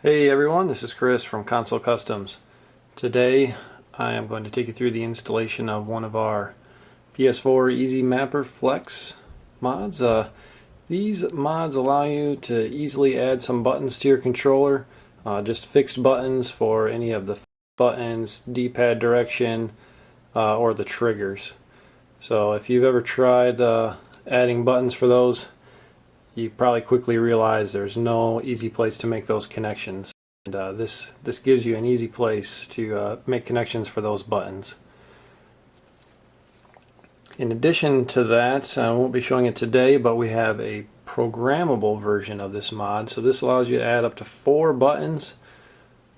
Hey everyone, this is Chris from Console Customs. Today I am going to take you through the installation of one of our PS4 Easy Mapper Flex mods. These mods allow you to easily add some buttons to your controller, just fixed buttons for any of the buttons, D-pad direction, or the triggers. So if you've ever tried adding buttons for those, you probably quickly realize there's no easy place to make those connections. And this gives you an easy place to make connections for those buttons. In addition to that, I won't be showing it today, but we have a programmable version of this mod. So this allows you to add up to 4 buttons,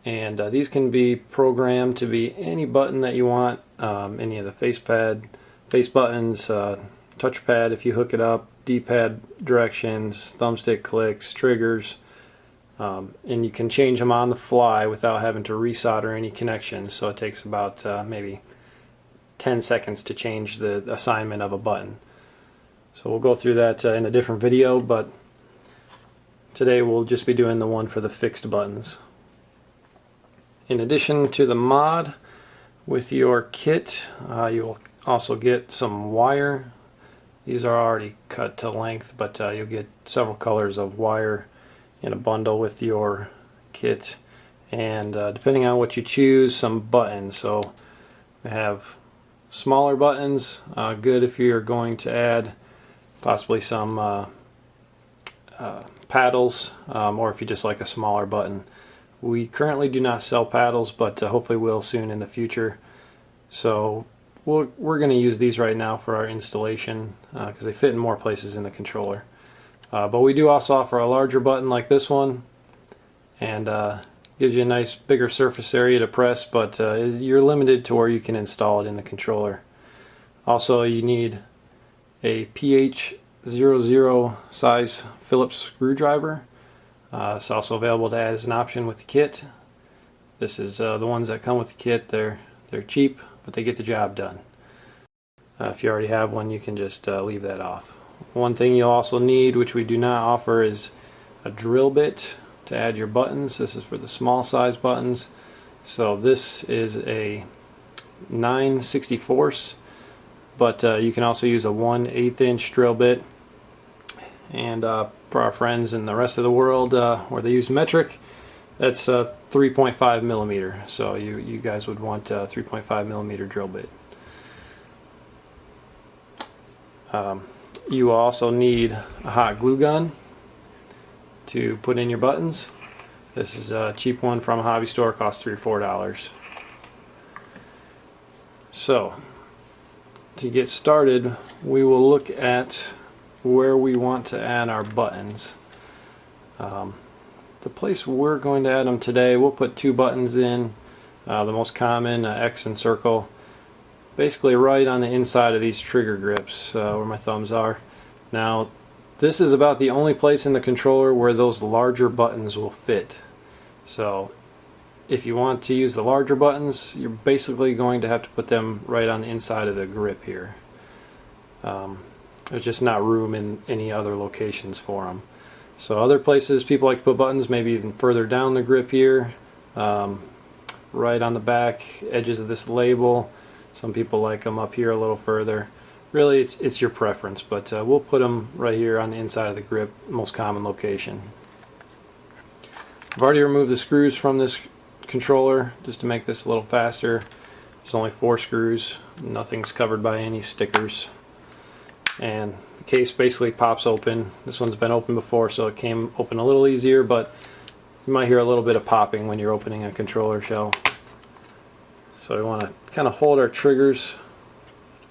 and these can be programmed to be any button that you want, any of the face buttons, touchpad if you hook it up, D-pad directions, thumbstick clicks, triggers, and you can change them on the fly without having to resolder any connections. So it takes about maybe 10 seconds to change the assignment of a button. So we'll go through that in a different video, but today we'll just be doing the one for the fixed buttons. In addition to the mod, with your kit you'll also get some wire. These are already cut to length, but you'll get several colors of wire in a bundle with your kit, and depending on what you choose, some buttons. So we have smaller buttons, good if you're going to add possibly some paddles, or if you just like a smaller button. We currently do not sell paddles, but hopefully will soon in the future. So we're going to use these right now for our installation because they fit in more places in the controller. But we do also offer a larger button like this one, and gives you a nice bigger surface area to press, but you're limited to where you can install it in the controller. Also, you need a PH00 size Phillips screwdriver. It's also available to add as an option with the kit. This is the ones that come with the kit. They're cheap, but they get the job done. If you already have one, you can just leave that off. One thing you'll also need, which we do not offer, is a drill bit to add your buttons. This is for the small size buttons. So this is a 9/64, but you can also use a 1/8 inch drill bit. And for our friends in the rest of the world where they use metric, that's 3.5 millimeter. So you guys would want a 3.5 millimeter drill bit. You will also need a hot glue gun to put in your buttons. This is a cheap one from a hobby store, costs $3 or $4. So to get started, we will look at where we want to add our buttons. The place we're going to add them today, we'll put 2 buttons in, the most common, X and circle, basically right on the inside of these trigger grips where my thumbs are. Now this is about the only place in the controller where those larger buttons will fit. So if you want to use the larger buttons, you're basically going to have to put them right on the inside of the grip here. There's just not room in any other locations for them. So other places people like to put buttons maybe even further down the grip here, right on the back edges of this label. Some people like them up here a little further. Really it's your preference, but we'll put them right here on the inside of the grip, most common location. I've already removed the screws from this controller just to make this a little faster. It's only 4 screws, nothing's covered by any stickers, and the case basically pops open. This one's been open before, so it came open a little easier, but you might hear a little bit of popping when you're opening a controller shell. So we want to kind of hold our triggers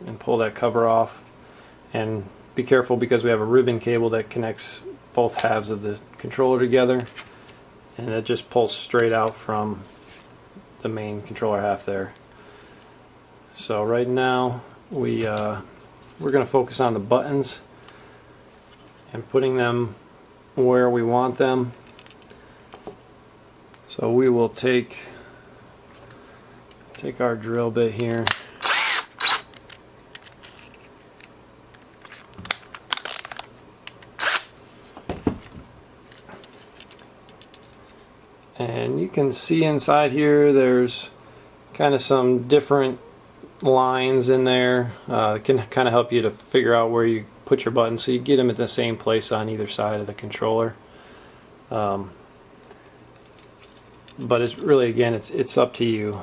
and pull that cover off, and be careful because we have a ribbon cable that connects both halves of the controller together, and it just pulls straight out from the main controller half there. So right now we're going to focus on the buttons and putting them where we want them. So we will take our drill bit here And you can see inside here there's kind of some different lines in there. It can kind of help you to figure out where you put your buttons so you get them at the same place on either side of the controller. But it's really, again, it's up to you.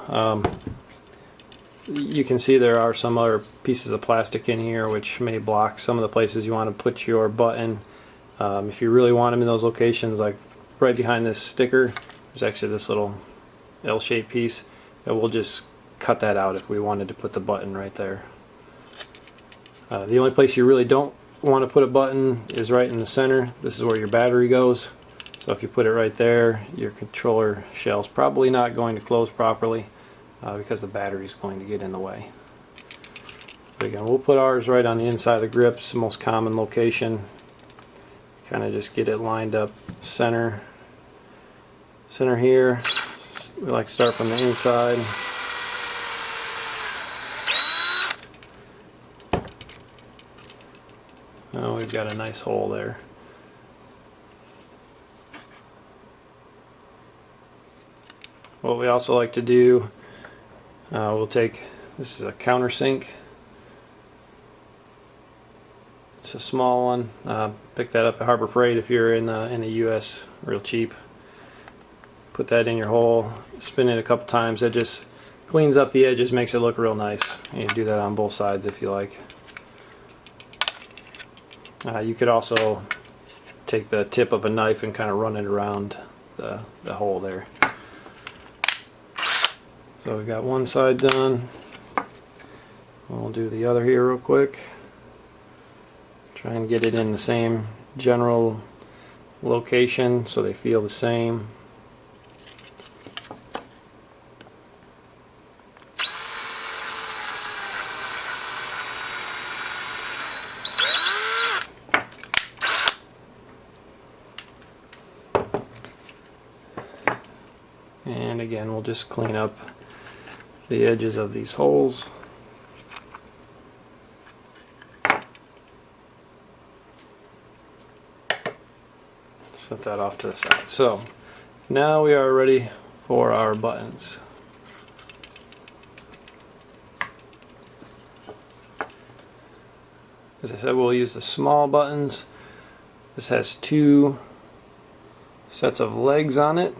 You can see there are some other pieces of plastic in here which may block some of the places you want to put your button. If you really want them in those locations, like right behind this sticker, there's actually this little L-shaped piece, and we'll just cut that out if we wanted to put the button right there. The only place you really don't want to put a button is right in the center. This is where your battery goes. So if you put it right there, your controller shell's probably not going to close properly because the battery is going to get in the way. But again, we'll put ours right on the inside of the grip. It's the most common location. Kind of just get it lined up center here. We like to start from the inside. Oh, we've got a nice hole there. What we also like to do, we'll take, this is a countersink. It's a small one. Pick that up at Harbor Freight if you're in the US, real cheap. Put that in your hole, spin it a couple times. That just cleans up the edges, makes it look real nice. You can do that on both sides if you like. You could also take the tip of a knife and kind of run it around the hole there. So we've got one side done. We'll do the other here real quick. Try and get it in the same general location so they feel the same. And again, we'll just clean up the edges of these holes. Set that off to the side. So now we are ready for our buttons. As I said, we'll use the small buttons. This has two sets of legs on it,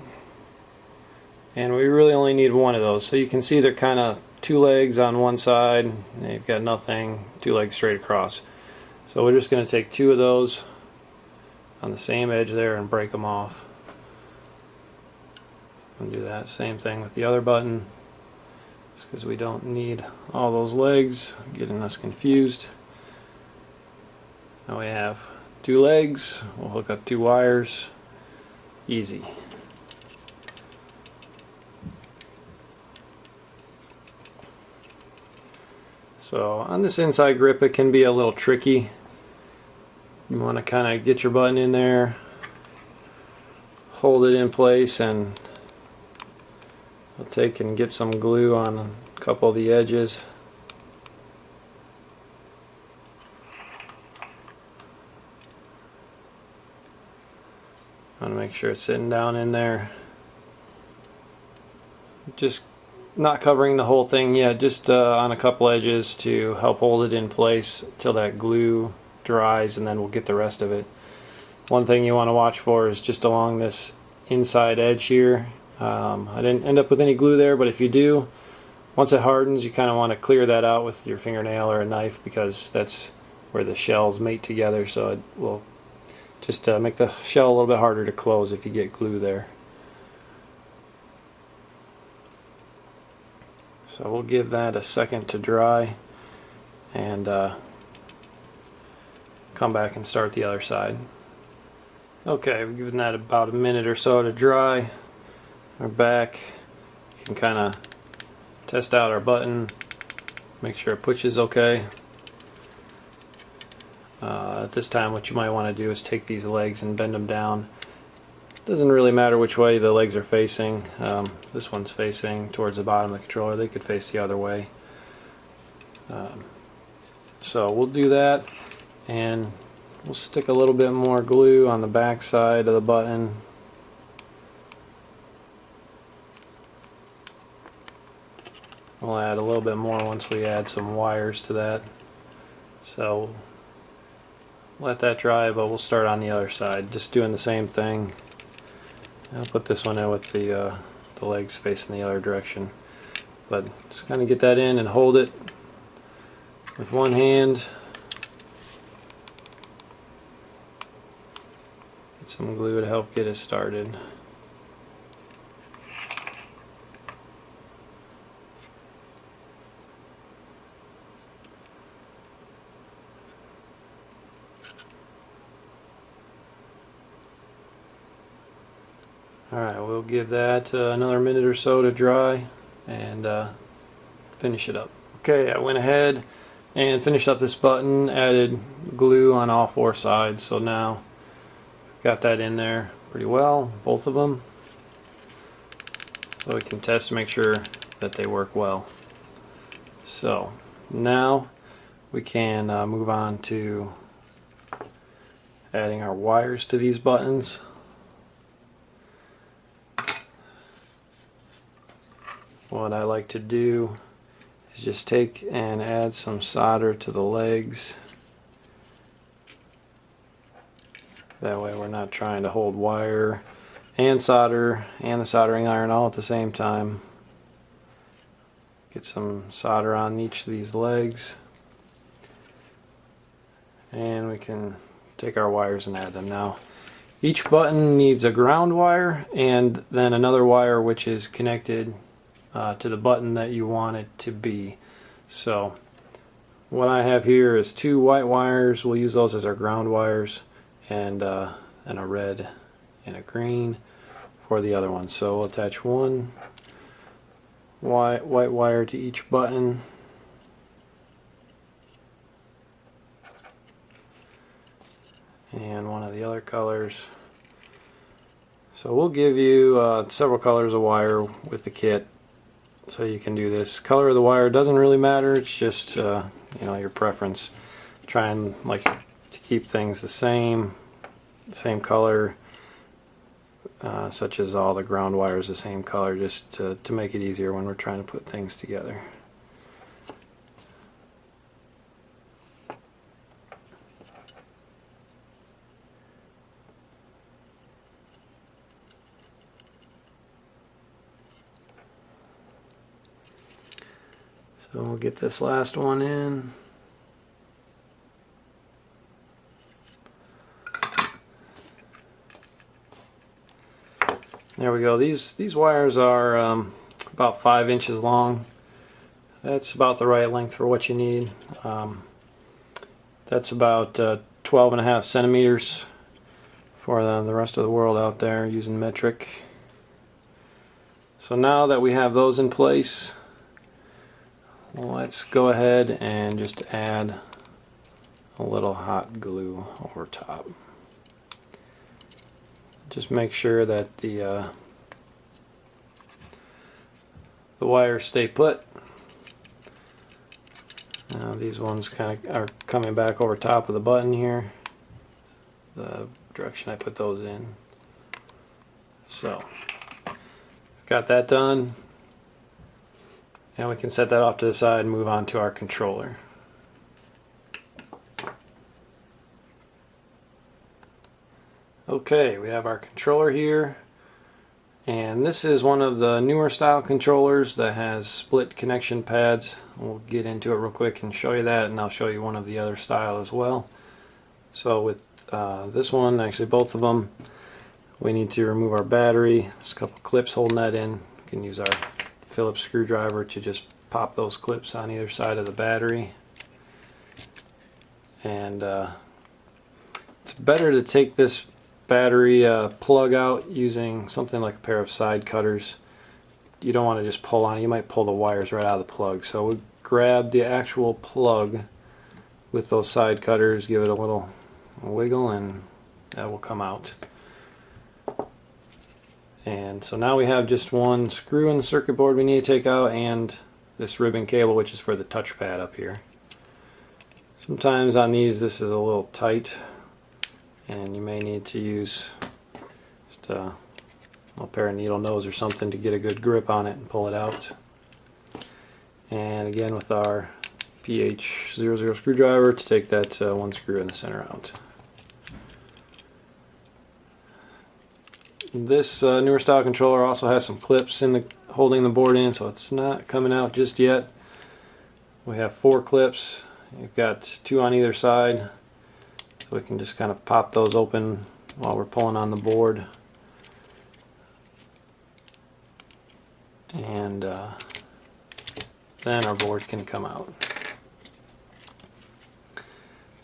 and we really only need one of those. So you can see they're kind of two legs on one side, they've got nothing, two legs straight across. So we're just going to take two of those on the same edge there and break them off. And do that same thing with the other button, just because we don't need all those legs getting us confused. Now we have two legs, we'll hook up two wires, easy. So on this inside grip it can be a little tricky. You want to kind of get your button in there, hold it in place, and I'll take and get some glue on a couple of the edges. I want to make sure it's sitting down in there. Just not covering the whole thing yet, just on a couple edges to help hold it in place till that glue dries, and then we'll get the rest of it. One thing you want to watch for is just along this inside edge here. I didn't end up with any glue there, but if you do, once it hardens, you kind of want to clear that out with your fingernail or a knife, because that's where the shells mate together, so it will just make the shell a little bit harder to close if you get glue there. So we'll give that a second to dry and come back and start the other side. Okay, we've given that about a minute or so to dry. We're back. You can kind of test out our button, make sure it pushes okay. At this time what you might want to do is take these legs and bend them down. Doesn't really matter which way the legs are facing. This one's facing towards the bottom of the controller. They could face the other way. So we'll do that, and we'll stick a little bit more glue on the back side of the button. We'll add a little bit more once we add some wires to that. So let that dry, but we'll start on the other side, just doing the same thing. I'll put this one in with the legs facing the other direction. But just kind of get that in and hold it with one hand. Get some glue to help get it started. Alright, we'll give that another minute or so to dry and finish it up. Okay, I went ahead and finished up this button, added glue on all four sides, so now got that in there pretty well, both of them, so we can test to make sure that they work well. So now we can move on to adding our wires to these buttons. What I like to do is just take and add some solder to the legs. That way we're not trying to hold wire and solder and the soldering iron all at the same time. Get some solder on each of these legs, and we can take our wires and add them. Now each button needs a ground wire and then another wire which is connected to the button that you want it to be. So what I have here is two white wires. We'll use those as our ground wires, and a red and a green for the other one. So we'll attach one white wire to each button, and one of the other colors. So we'll give you several colors of wire with the kit, so you can do this. Color of the wire doesn't really matter, it's just you know, your preference. Try and like to keep things the same color, such as all the ground wires the same color, just to make it easier when we're trying to put things together. So we'll get this last one in. There we go. These wires are about 5 inches long. That's about the right length for what you need. That's about 12.5 centimeters for the rest of the world out there using metric. So now that we have those in place, let's go ahead and just add a little hot glue over top. Just make sure that the wires stay put. Now these ones kind of are coming back over top of the button here, the direction I put those in. So got that done. And we can set that off to the side and move on to our controller. Okay, we have our controller here, and this is one of the newer style controllers that has split connection pads. We'll get into it real quick and show you that, and I'll show you one of the other style as well. So with this one, actually both of them, we need to remove our battery. There's a couple clips holding that in. You can use our Phillips screwdriver to just pop those clips on either side of the battery. And it's better to take this battery plug out using something like a pair of side cutters. You don't want to just pull on it. You might pull the wires right out of the plug. So we grab the actual plug with those side cutters, give it a little wiggle, and that will come out. And so now we have just one screw in the circuit board we need to take out, and this ribbon cable, which is for the touchpad up here. Sometimes on these this is a little tight, and you may need to use just a little pair of needle nose or something to get a good grip on it and pull it out. and again with our PH00 screwdriver to take that one screw in the center out. This newer style controller also has some clips in the holding the board in, so it's not coming out just yet. We have 4 clips. You've got 2 on either side, so we can just kind of pop those open while we're pulling on the board. And then our board can come out.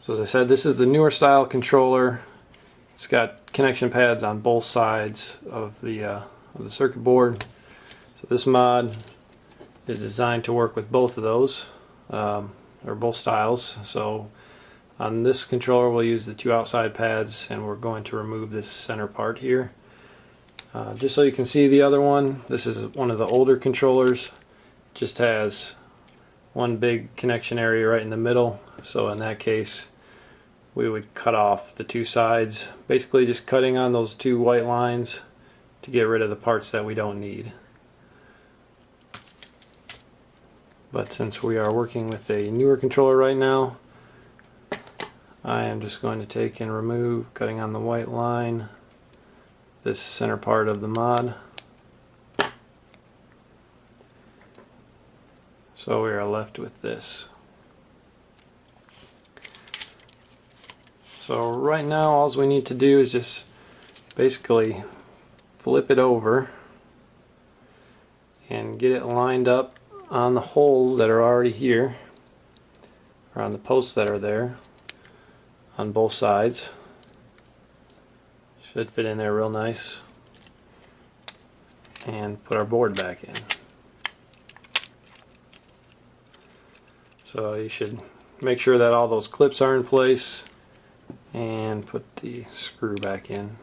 So as I said, this is the newer style controller. It's got connection pads on both sides of the circuit board. So this mod is designed to work with both of those, or both styles. So on this controller we'll use the 2 outside pads, and we're going to remove this center part here. Just so you can see the other one, this is one of the older controllers. Just has one big connection area right in the middle, so in that case we would cut off the 2 sides, basically just cutting on those 2 white lines to get rid of the parts that we don't need. But since we are working with a newer controller right now, I am just going to take and remove, cutting on the white line, this center part of the mod. So we are left with this. So right now all we need to do is just basically flip it over and get it lined up on the holes that are already here, or on the posts that are there on both sides. Should fit in there real nice. And put our board back in. So you should make sure that all those clips are in place and put the screw back in.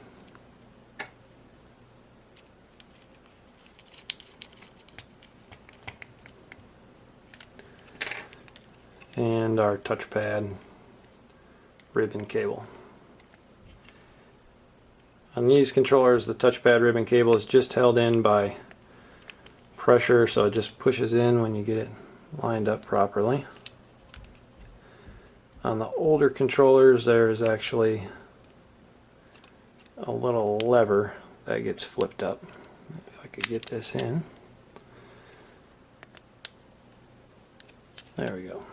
And our touchpad ribbon cable. On these controllers, the touchpad ribbon cable is just held in by pressure, so it just pushes in when you get it lined up properly. On the older controllers, there's actually a little lever that gets flipped up. If I could get this in. There we go.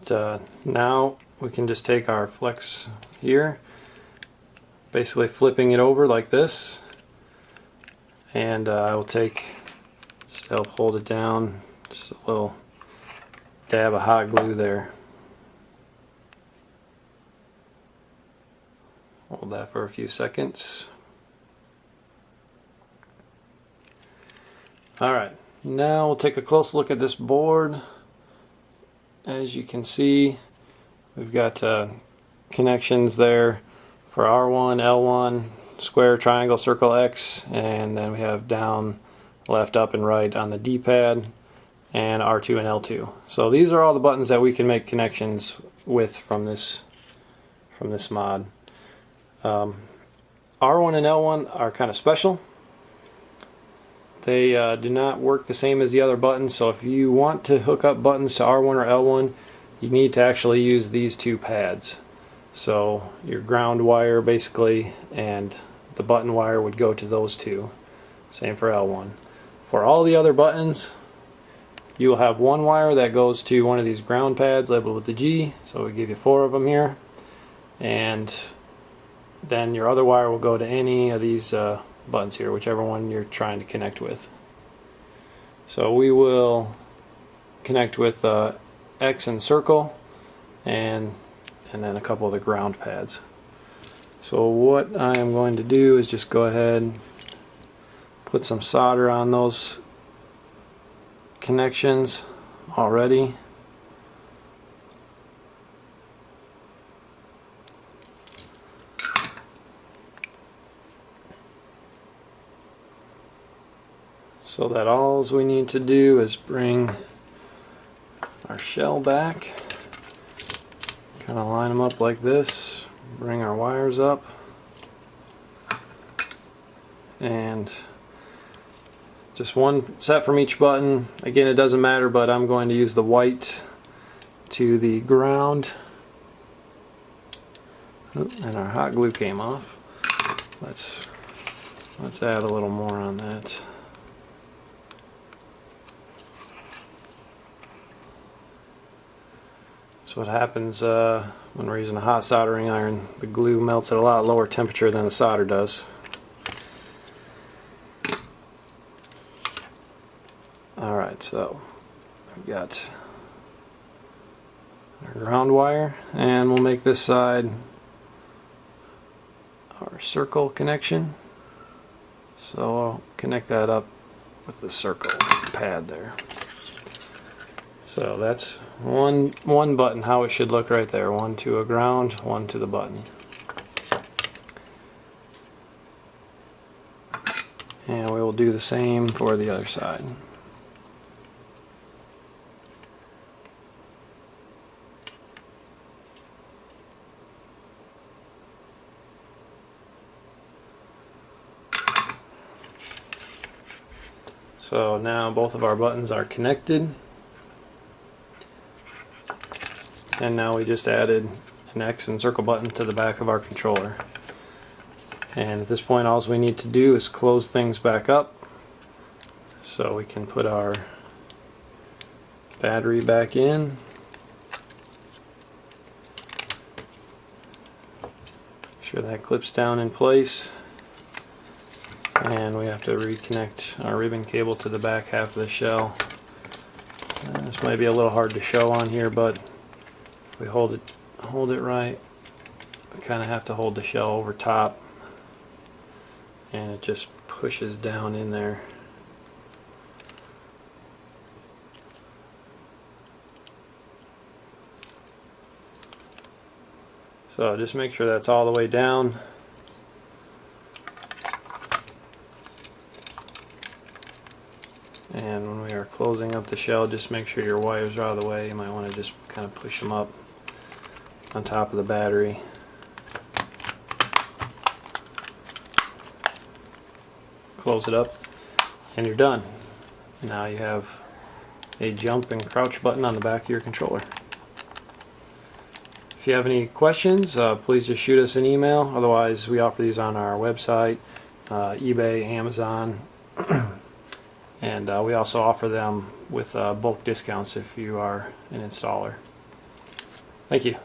But now we can just take our flex here, basically flipping it over like this, and I will take, just to help hold it down, just a little dab of hot glue there. Hold that for a few seconds. Alright, now we'll take a close look at this board. As you can see, we've got connections there for R1, L1, square, triangle, circle, X, and then we have down, left, up, and right on the D-pad, and R2 and L2. So these are all the buttons that we can make connections with from this mod. R1 and L1 are kind of special. They do not work the same as the other buttons, so if you want to hook up buttons to R1 or L1, you need to actually use these 2 pads. So your ground wire basically and the button wire would go to those 2. Same for L1. For all the other buttons, you will have one wire that goes to one of these ground pads labeled with the G, so we give you 4 of them here, and then your other wire will go to any of these buttons here, whichever one you're trying to connect with. So we will connect with X and circle, and then a couple of the ground pads. So what I am going to do is just go ahead and put some solder on those connections already. So that all we need to do is bring our shell back, kind of line them up like this, bring our wires up, and just one set from each button. Again, it doesn't matter, but I'm going to use the white to the ground. And our hot glue came off. Let's add a little more on that. That's what happens when we're using a hot soldering iron. The glue melts at a lot lower temperature than the solder does. Alright, so we've got our ground wire, and we'll make this side our circle connection. So I'll connect that up with the circle pad there. So that's one button, how it should look right there. One to a ground, one to the button. And we will do the same for the other side. So now both of our buttons are connected. And now we just added an X and circle button to the back of our controller. And at this point, all we need to do is close things back up so we can put our battery back in. Make sure that clips down in place. And we have to reconnect our ribbon cable to the back half of the shell. This might be a little hard to show on here, but if we hold it right, we kind of have to hold the shell over top, and it just pushes down in there. So just make sure that's all the way down. And when we are closing up the shell, just make sure your wires are out of the way. You might want to just kind of push them up on top of the battery. Close it up, and you're done. Now you have a jump and crouch button on the back of your controller. If you have any questions, please just shoot us an email. Otherwise, we offer these on our website, eBay, Amazon. And we also offer them with bulk discounts if you are an installer. Thank you.